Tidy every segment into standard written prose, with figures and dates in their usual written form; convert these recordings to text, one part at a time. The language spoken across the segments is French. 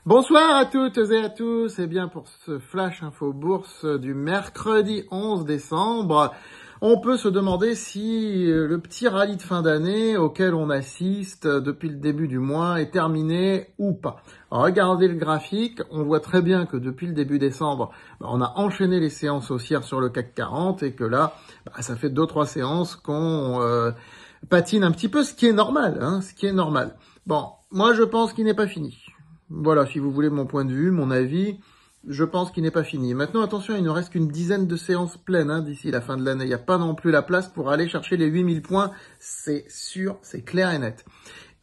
Bonsoir à toutes et à tous, et bien pour ce Flash Info Bourse du mercredi 11 décembre, on peut se demander si le petit rallye de fin d'année auquel on assiste depuis le début du mois est terminé ou pas. Alors, regardez le graphique, on voit très bien que depuis le début décembre, on a enchaîné les séances haussières sur le CAC 40 et que là, ça fait 2-3 séances qu'on patine un petit peu, ce qui est normal, ce qui est normal. Bon, moi je pense qu'il n'est pas fini. Voilà, si vous voulez mon point de vue, mon avis, je pense qu'il n'est pas fini. Maintenant, attention, il ne reste qu'une dizaine de séances pleines d'ici la fin de l'année. Il n'y a pas non plus la place pour aller chercher les 8000 points, c'est sûr, c'est clair et net.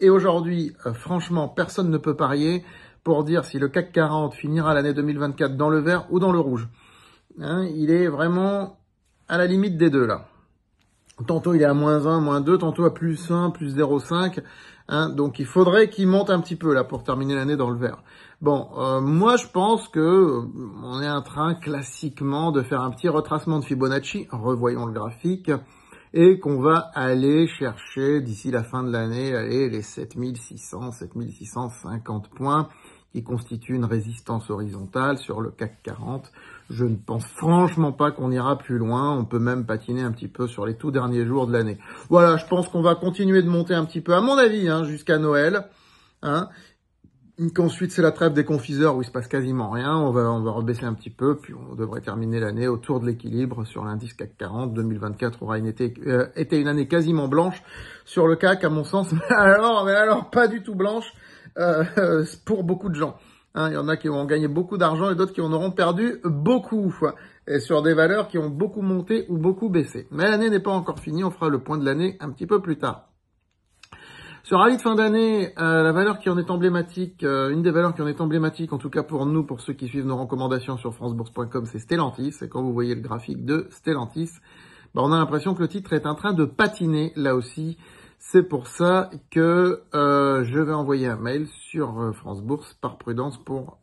Et aujourd'hui, franchement, personne ne peut parier pour dire si le CAC 40 finira l'année 2024 dans le vert ou dans le rouge. Il est vraiment à la limite des deux, là. Tantôt il est à -1, -2, tantôt à +1, +0,5. Donc il faudrait qu'il monte un petit peu là pour terminer l'année dans le vert. Bon, moi je pense que on est en train classiquement de faire un petit retracement de Fibonacci, revoyons le graphique, et qu'on va aller chercher d'ici la fin de l'année les 7600, 7650 points qui constituent une résistance horizontale sur le CAC 40. Je ne pense franchement pas qu'on ira plus loin. On peut même patiner un petit peu sur les tout derniers jours de l'année. Voilà, je pense qu'on va continuer de monter un petit peu, à mon avis, jusqu'à Noël. Qu'ensuite, c'est la trêve des confiseurs où il se passe quasiment rien. On va rebaisser un petit peu, puis on devrait terminer l'année autour de l'équilibre sur l'indice CAC 40. 2024 aura été une année quasiment blanche sur le CAC, à mon sens. Mais alors, pas du tout blanche pour beaucoup de gens. Il y en a qui vont gagner beaucoup d'argent et d'autres qui en auront perdu beaucoup. Et sur des valeurs qui ont beaucoup monté ou beaucoup baissé. Mais l'année n'est pas encore finie, on fera le point de l'année un petit peu plus tard. Sur rallye de fin d'année, la valeur qui en est emblématique, une des valeurs qui en est emblématique, en tout cas pour nous, pour ceux qui suivent nos recommandations sur francebourse.com, c'est Stellantis. Et quand vous voyez le graphique de Stellantis, on a l'impression que le titre est en train de patiner là aussi. C'est pour ça que je vais envoyer un mail sur France Bourse par prudence pour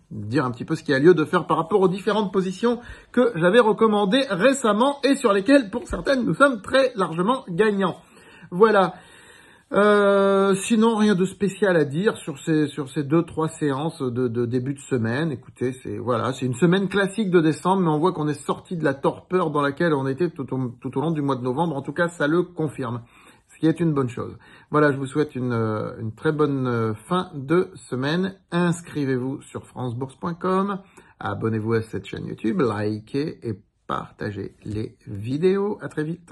dire un petit peu ce qu'il y a lieu de faire par rapport aux différentes positions que j'avais recommandées récemment et sur lesquelles, pour certaines, nous sommes très largement gagnants. Voilà. Sinon, rien de spécial à dire sur ces 2-3 séances de début de semaine. Écoutez, c'est une semaine classique de décembre, mais on voit qu'on est sorti de la torpeur dans laquelle on était tout au long du mois de novembre. En tout cas, ça le confirme, ce qui est une bonne chose. Voilà, je vous souhaite une très bonne fin de semaine. Inscrivez-vous sur francebourse.com, abonnez-vous à cette chaîne YouTube, likez et partagez les vidéos. À très vite.